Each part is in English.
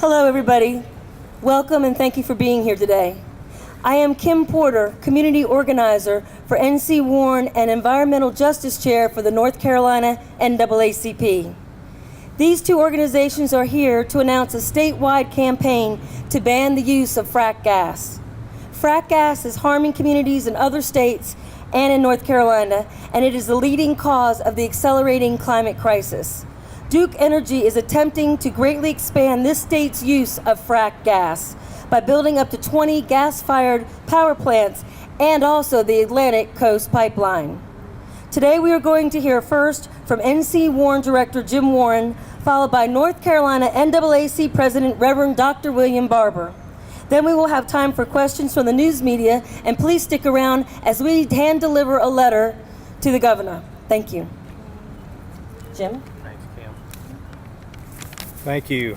Hello, everybody. Welcome and thank you for being here today. I am Kim Porter, Community Organizer for NC Warren and Environmental Justice Chair for the North Carolina NAACP. These two organizations are here to announce a statewide campaign to ban the use of frack gas. Frack gas is harming communities in other states and in North Carolina, and it is the leading cause of the accelerating climate crisis. Duke Energy is attempting to greatly expand this state's use of frack gas by building up to 20 gas-fired power plants and also the Atlantic Coast Pipeline. Today we are going to hear first from NC Warren Director Jim Warren, followed by North Carolina NAACP President Reverend Dr. William Barber. Then we will have time for questions from the news media, and please stick around as we hand deliver a letter to the governor. Thank you. Jim? Thank you.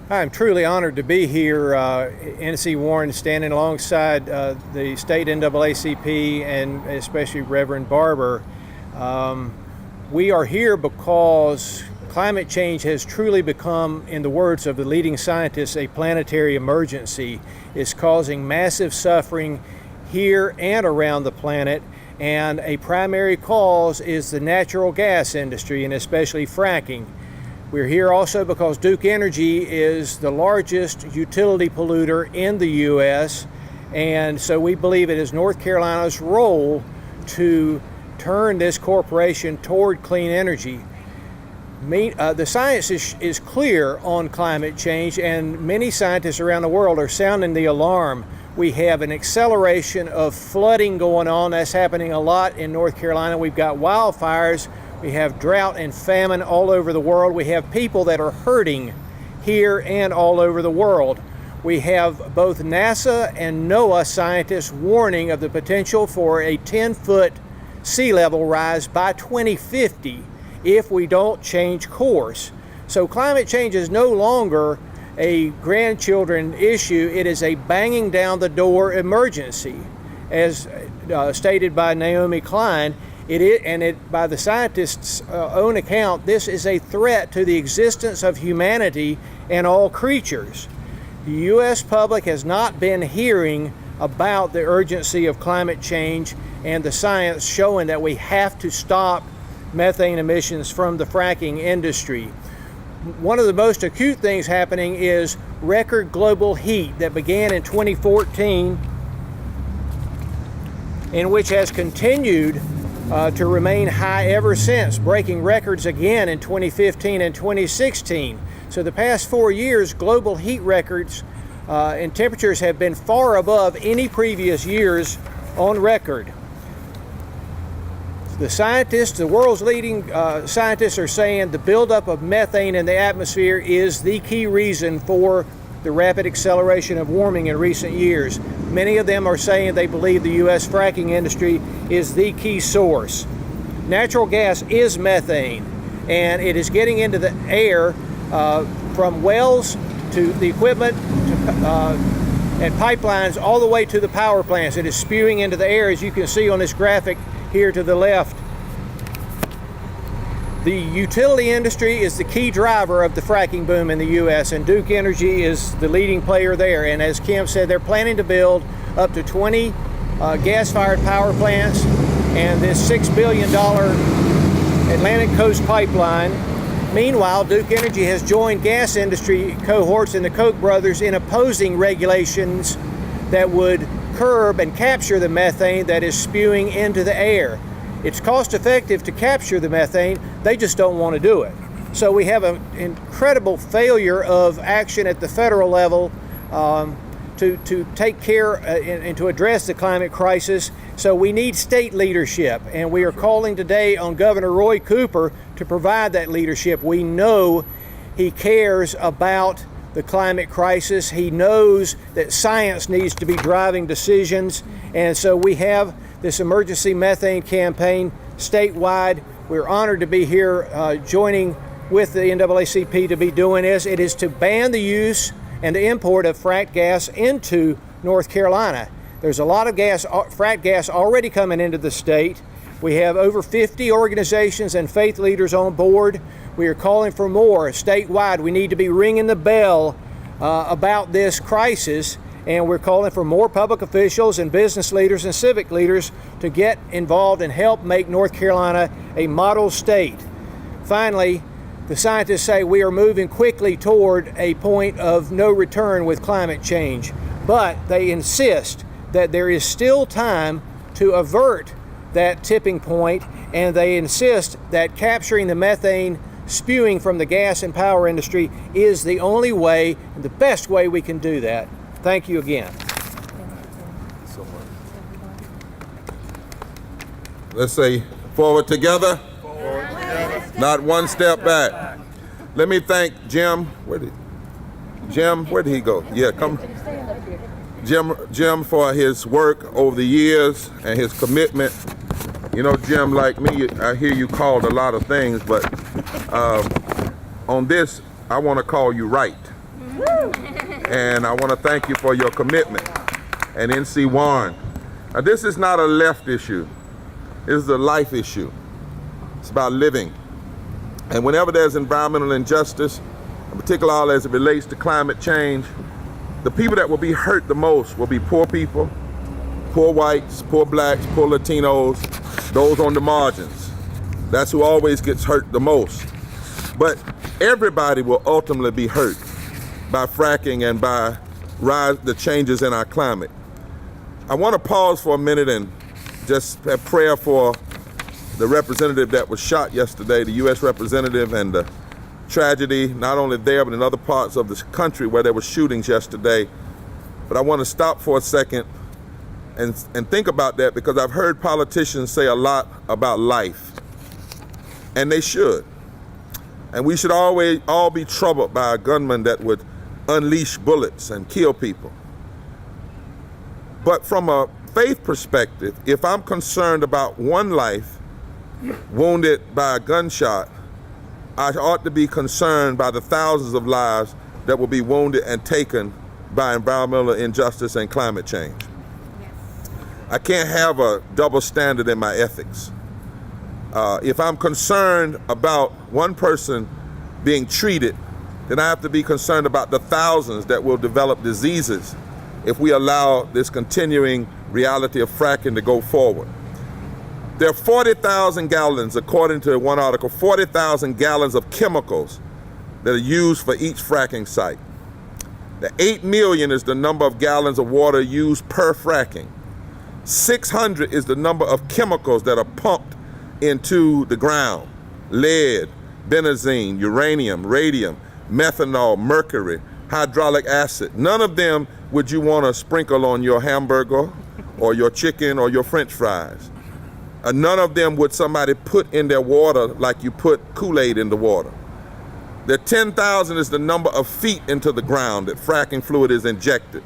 I'm truly honored to be here, NC Warren, standing alongside the state NAACP and especially Reverend Barber. We are here because climate change has truly become, in the words of the leading scientists, a planetary emergency. It's causing massive suffering here and around the planet, and a primary cause is the natural gas industry, and especially fracking. We're here also because Duke Energy is the largest utility polluter in the U.S., and so we believe it is North Carolina's role to turn this corporation toward clean energy. The science is clear on climate change, and many scientists around the world are sounding the alarm. We have an acceleration of flooding going on. That's happening a lot in North Carolina. We've got wildfires. We have drought and famine all over the world. We have people that are hurting here and all over the world. We have both NASA and NOAA scientists warning of the potential for a 10-foot sea level rise by 2050 if we don't change course. So climate change is no longer a grandchildren issue. It is a banging down the door emergency. As stated by Naomi Klein, by the scientists' own account, this is a threat to the existence of humanity and all creatures. The U.S. public has not been hearing about the urgency of climate change and the science showing that we have to stop methane emissions from the fracking industry. One of the most acute things happening is record global heat that began in 2014 and which has continued to remain high ever since, breaking records again in 2015 and 2016. So the past 4 years, global heat records and temperatures have been far above any previous years on record. The scientists, the world's leading scientists, are saying the buildup of methane in the atmosphere is the key reason for the rapid acceleration of warming in recent years. Many of them are saying they believe the U.S. fracking industry is the key source. Natural gas is methane, and it is getting into the air from wells to the equipment and pipelines all the way to the power plants. It is spewing into the air, as you can see on this graphic here to the left. The utility industry is the key driver of the fracking boom in the U.S., and Duke Energy is the leading player there. And as Kim said, they're planning to build up to 20 gas-fired power plants and this $6 billion Atlantic Coast Pipeline. Meanwhile, Duke Energy has joined gas industry cohorts and the Koch brothers in opposing regulations that would curb and capture the methane that is spewing into the air. It's cost effective to capture the methane, they just don't want to do it. So we have an incredible failure of action at the federal level to take care and to address the climate crisis. So we need state leadership, and we are calling today on Governor Roy Cooper to provide that leadership. We know he cares about the climate crisis. He knows that science needs to be driving decisions, and so we have this emergency methane campaign statewide. We're honored to be here joining with the NAACP to be doing this. It is to ban the use and the import of fracked gas into North Carolina. There's a lot of fracked gas already coming into the state, We have over 50 organizations and faith leaders on board. We are calling for more statewide. We need to be ringing the bell about this crisis, and we're calling for more public officials and business leaders and civic leaders to get involved and help make North Carolina a model state. Finally, the scientists say we are moving quickly toward a point of no return with climate change, but they insist that there is still time to avert that tipping point, and they insist that capturing the methane spewing from the gas and power industry is the only way and the best way we can do that. Thank you again. Let's say forward together. Not one step back. Let me thank Jim. Where did he go? Yeah, come. Jim for his work over the years and his commitment. You know, Jim, like me, I hear you called a lot of things, but on this, I want to call you right. And I want to thank you for your commitment. And NC Warren. Now, this is not a left issue. This is a life issue. It's about living. And whenever there's environmental injustice, in particular as it relates to climate change, the people that will be hurt the most will be poor people, poor whites, poor blacks, poor Latinos, those on the margins. That's who always gets hurt the most. But everybody will ultimately be hurt by fracking and by the changes in our climate. I want to pause for a minute and just have prayer for the representative that was shot yesterday, the U.S. representative, and the tragedy, not only there, but in other parts of this country where there were shootings yesterday. But I want to stop for a second and think about that, because I've heard politicians say a lot about life, and they should. And we should always all be troubled by a gunman that would unleash bullets and kill people. But from a faith perspective, if I'm concerned about one life wounded by a gunshot, I ought to be concerned by the thousands of lives that will be wounded and taken by environmental injustice and climate change. I can't have a double standard in my ethics. If I'm concerned about one person being treated, then I have to be concerned about the thousands that will develop diseases if we allow this continuing reality of fracking to go forward. There are 40,000 gallons, according to one article, 40,000 gallons of chemicals that are used for each fracking site. The 8 million is the number of gallons of water used per fracking. 600 is the number of chemicals that are pumped into the ground. Lead, benzene, uranium, radium, methanol, mercury, hydraulic acid. None of them would you want to sprinkle on your hamburger or your chicken or your French fries. None of them would somebody put in their water like you put Kool-Aid in the water. The 10,000 is the number of feet into the ground that fracking fluid is injected.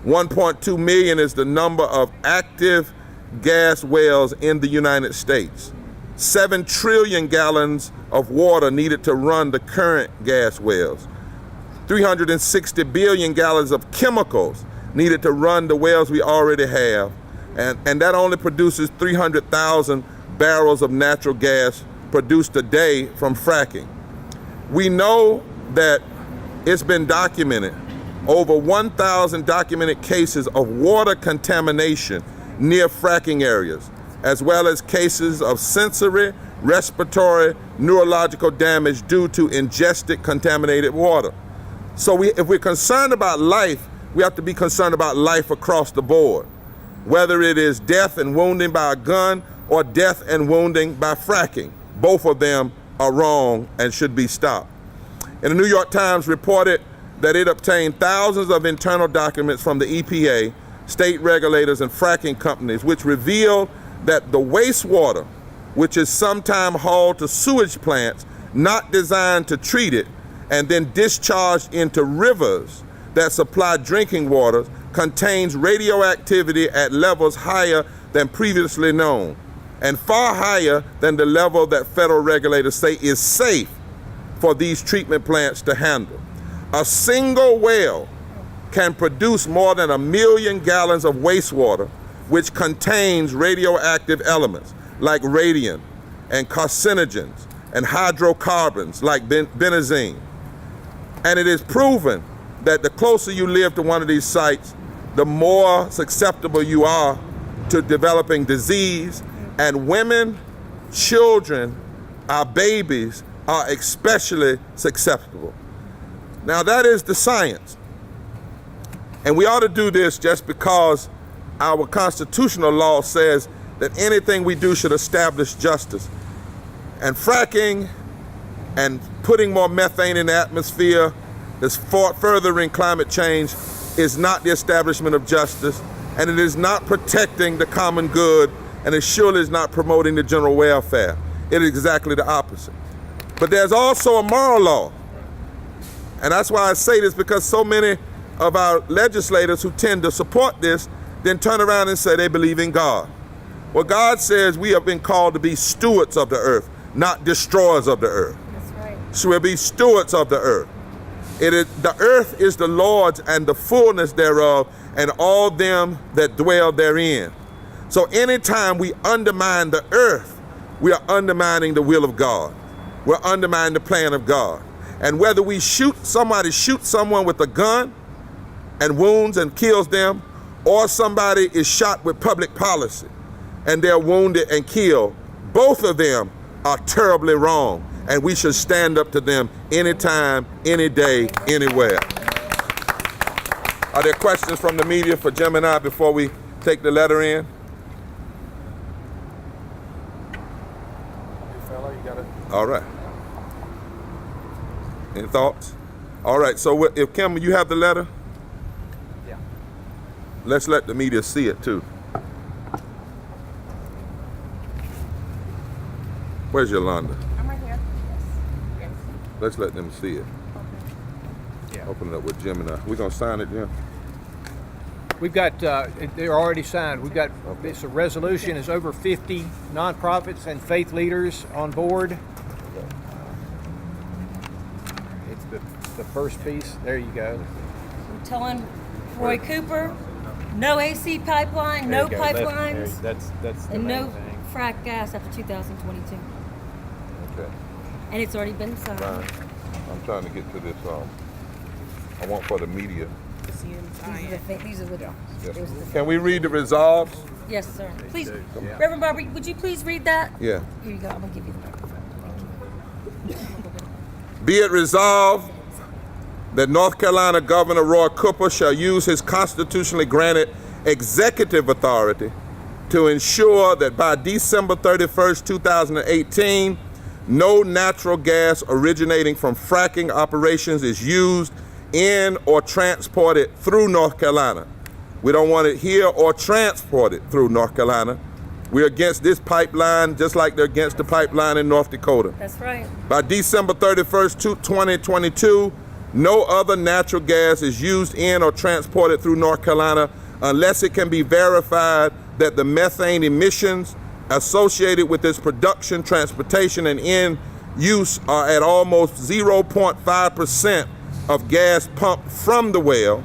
1.2 million is the number of active gas wells in the United States. 7 trillion gallons of water needed to run the current gas wells. 360 billion gallons of chemicals needed to run the wells we already have. And that only produces 300,000 barrels of natural gas produced a day from fracking. We know that it's been documented, over 1,000 documented cases of water contamination near fracking areas, as well as cases of sensory, respiratory, neurological damage due to ingested contaminated water. So if we're concerned about life, we have to be concerned about life across the board, whether it is death and wounding by a gun or death and wounding by fracking. Both of them are wrong and should be stopped. And the New York Times reported that it obtained thousands of internal documents from the EPA, state regulators, and fracking companies, which revealed that the wastewater, which is sometimes hauled to sewage plants not designed to treat it, and then discharged into rivers that supply drinking water, contains radioactivity at levels higher than previously known, and far higher than the level that federal regulators say is safe for these treatment plants to handle. A single well can produce more than 1 million gallons of wastewater, which contains radioactive elements. like radium and carcinogens and hydrocarbons like benzene. And it is proven that the closer you live to one of these sites, the more susceptible you are to developing disease. And women, children, our babies are especially susceptible. Now that is the science. And we ought to do this just because our constitutional law says that anything we do should establish justice. And fracking and putting more methane in the atmosphere that's furthering climate change is not the establishment of justice, and it is not protecting the common good, and it surely is not promoting the general welfare. It is exactly the opposite. But there's also a moral law. And that's why I say this, because so many of our legislators who tend to support this then turn around and say they believe in God. Well, God says we have been called to be stewards of the earth, not destroyers of the earth. That's right. So we'll be stewards of the earth. The earth is the Lord's and the fullness thereof, and all them that dwell therein. So anytime we undermine the earth, we are undermining the will of God. We're undermining the plan of God. And whether we somebody shoots someone with a gun and wounds and kills them, or somebody is shot with public policy and they're wounded and killed, both of them are terribly wrong. And we should stand up to them anytime, any day, anywhere. Are there questions from the media for Jim and I before we take the letter in? All right. Any thoughts? All right, so if Kim, you have the letter? Yeah. Let's let the media see it too. Where's Yolanda? I'm right here. Yes. Let's let them see it. Yeah. Open it up with Jim and I. We're gonna sign it, Jim? We've got, they're already signed. We've got, it's a resolution, is over 50 nonprofits and faith leaders on board. It's the first piece. There you go. I'm telling Roy Cooper, no AC pipeline, no There you go. pipelines, That's the and main no thing. frack gas after 2022. Okay. And it's already been signed. Fine. I'm trying to get to this. I want for the media. These are the things, these are the, Yes. there's the- Can we read the resolves? yes, sir. Please, Yeah. Reverend Barber, would you please read that? Yeah. Here you go. I'm gonna give you the microphone. Be it resolved that North Carolina Governor Roy Cooper shall use his constitutionally granted executive authority to ensure that by December 31st, 2018, no natural gas originating from fracking operations is used in or transported through North Carolina. We don't want it here or transported through North Carolina. We're against this pipeline just like they're against the pipeline in North Dakota. That's right. By December 31st, 2022, no other natural gas is used in or transported through North Carolina unless it can be verified that the methane emissions associated with its production, transportation, and end use are at almost 0.5% of gas pumped from the well,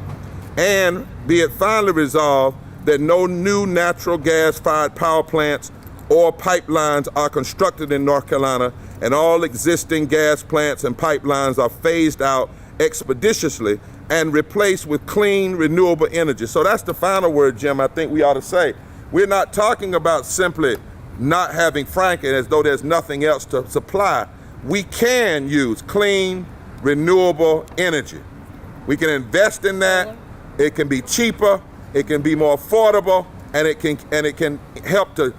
and be it finally resolved that no new natural gas-fired power plants or pipelines are constructed in North Carolina, and all existing gas plants and pipelines are phased out expeditiously and replaced with clean, renewable energy. So that's the final word, Jim, I think we ought to say. We're not talking about simply not having fracking as though there's nothing else to supply. We can use clean, renewable energy. We can invest in that. It can be cheaper, it can be more affordable, and it can help to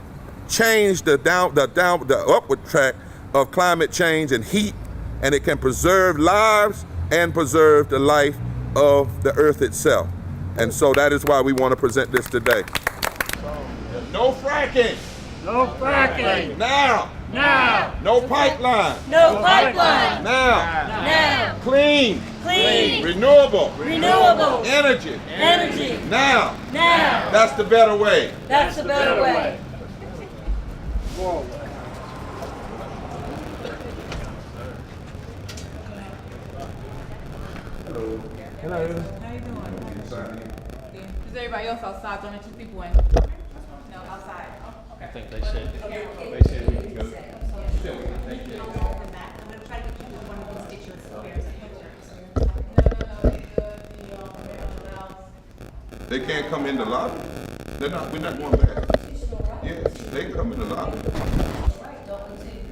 change the upward track of climate change and heat, and it can preserve lives and preserve the life of the earth itself. And so that is why we want to present this today. No fracking. No fracking. Now. Now. No pipeline. No pipeline. Now. Now. Clean. Clean. Renewable. Renewable. Energy. Energy. Now. Now. That's the better way. That's the better way. Hello. Is everybody else outside? Only two people in. No, outside. I think they said can't come in the lobby? We're not going back. Yeah, they can come in the lobby. I told the gentleman, I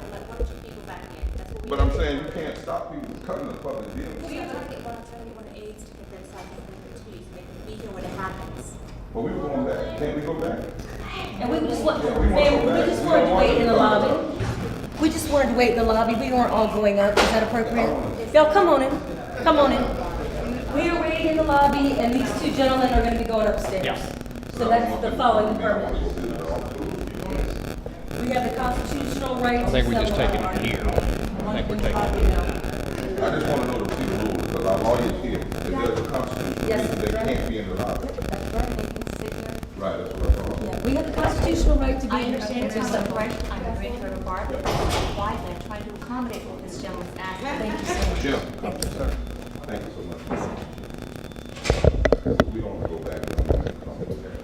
would let 1 or 2 people back in. That's what we But did. I'm saying you can't stop people from coming to the public dealing. I'm trying to get one of the aides to get their side of the too, so they can be here when it happens. Well, we were going back. Can't we go back? And we just want, Yeah, we ma'am, want to go we back. just wanted to wait in the lobby. We just wanted to wait in the lobby. We weren't all going up. Is that appropriate? Y'all, come on in. Come on in. We are waiting in the lobby, and these 2 gentlemen are going to be going upstairs. So that's the following permit. We have the constitutional right to I think we just sell take it marijuana. here. I think we're taking it. I just want to know the few rules because our lawyers here. If there's a constitutional Yes, reason, they right. can't be in the lobby. That's right, they can sit here. Right, that's what I thought. Yeah, we have the constitutional right to be I here. understand it's not a right, I'm agreeing to the Barber, why they're trying to accommodate what this gentleman's asking. Thank you so much. Jim, thank you so much. We don't go back. We don't have to come back.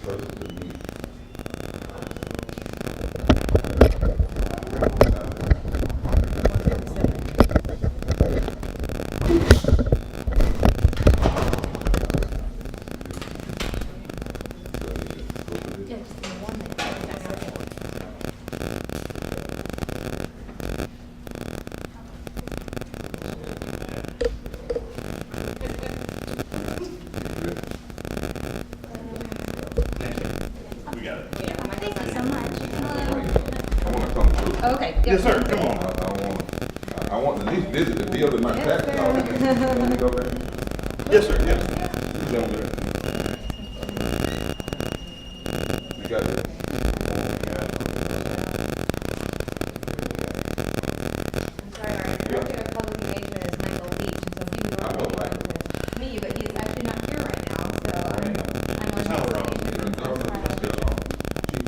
First of the meeting. Yeah, just give me 1 minute. That's okay. Thank you so much. I want to come through. Okay. Yes, sir, come on. I want at least visit the deal in my tax dollars. Can we go back? Yes, sir, yes. We got it. I'm sorry, our director of public engagement is Michael Beach, and so he would I know normally Michael. want to meet you, but he's actually not here right now, so I'm on How his wrong? station. The government is still on. Chief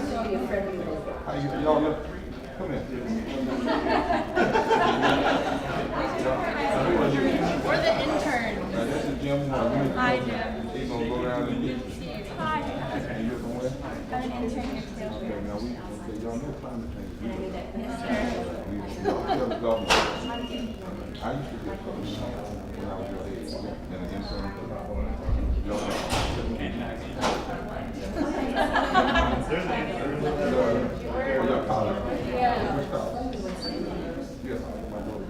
How you y'all look? Come here. We're the intern. Now, this is Jim. Hi, Jim. He's gonna go down and get. Hi. And you're from where? I'm an intern here too. Okay, now okay, y'all know climate change. Yes, sir. Y'all tell the government. I used to get coached when I was your age in an intern. Your college. Which college? Yes, my daughter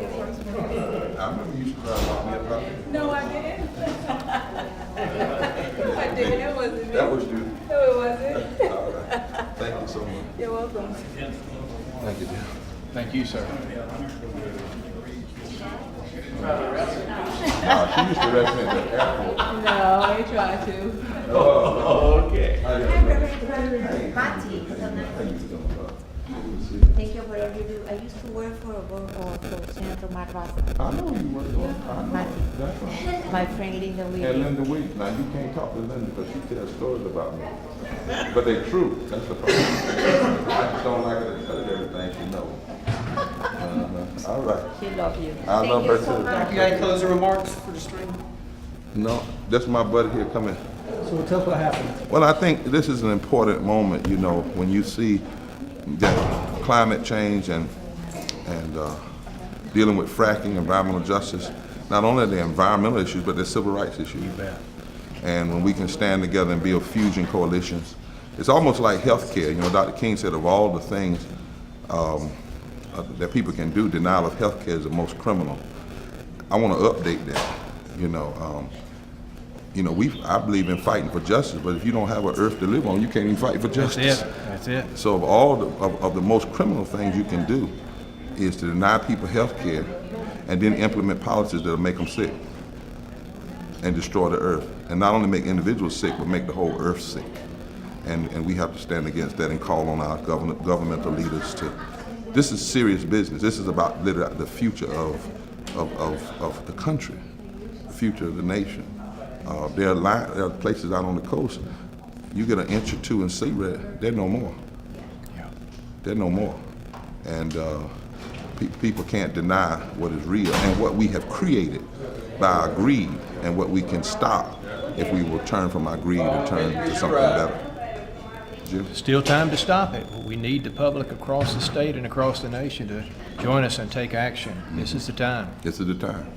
I remember you used to try to lock me up out there. No, I didn't. I didn't. It wasn't me. That was you. No, it wasn't. All right. Thank you so much. You're welcome. Thank you, Jim. Thank you, sir. She used to represent the airport. No, I tried to. Okay. How you doing? Mati, How you doing? thank you for whatever you do. I used to work for Senator Madrasa. I know you work for. I know. That's right. My friend Linda And Williams. Linda Week. Now you can't talk to Linda because she tells stories about me. But they're true. That's the problem. I just don't like her to tell her everything she knows. All right. She love you. I love her too. You got any closing remarks for the stream? No, that's my buddy here coming. So tell us what happened. Well, I think this is an important moment, you know, when you see that climate change and dealing with fracking, environmental justice, not only the environmental issues, but the civil rights issues. And when we can stand together and build fusion coalitions, it's almost like healthcare. You know, Dr. King said of all the things that people can do. Denial of health care is the most criminal. I want to update that. I believe in fighting for justice, but if you don't have an earth to live on, you can't even fight for justice. That's it. So of all of the most criminal things you can do is to deny people health care and then implement policies that'll make them sick and destroy the earth. And not only make individuals sick, but make the whole earth sick. And we have to stand against that and call on our governmental leaders to. This is serious business. This is about literally the future of the country, the future of the nation. There are places out on the coast, you get an inch or two in sea red, they're no more. They're no more. And people can't deny what is real and what we have created by our greed and what we can stop if we will turn from our greed and turn to something better. Jim? Still time to stop it. We need the public across the state and across the nation to join us and take action. This is the time. This is the time.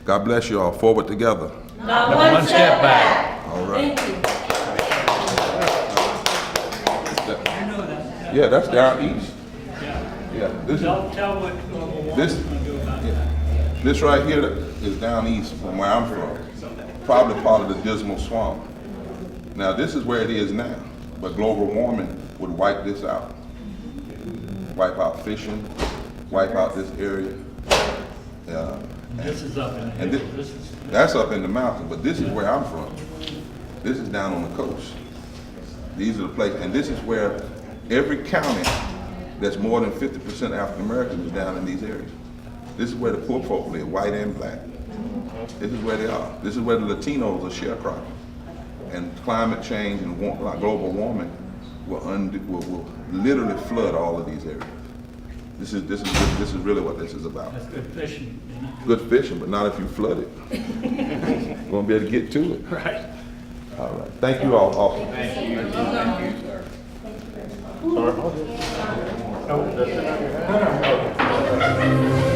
God bless you all. Forward together. Not One step back. All right. Thank you. Yeah, that's down east. Yeah, this right here is down east from where I'm from. Probably part of the Dismal Swamp. Now this is where it is now, but global warming would wipe this out. Wipe out fishing, wipe out this area. This is up in the hill. That's up in the mountain, but this is where I'm from. This is down on the coast. These are the places, and this is where every county that's more than 50% African American is down in these areas. This is where the poor folk live, white and black. This is where they are. This is where the Latinos are sharecropping. And climate change and global warming will literally flood all of these areas. This is really what this is about. That's good fishing. Good fishing, but not if you flood it. You won't be able to get to it. Right. All right. Thank you all. Awesome. Thank you, sir. Sorry. No, that's it.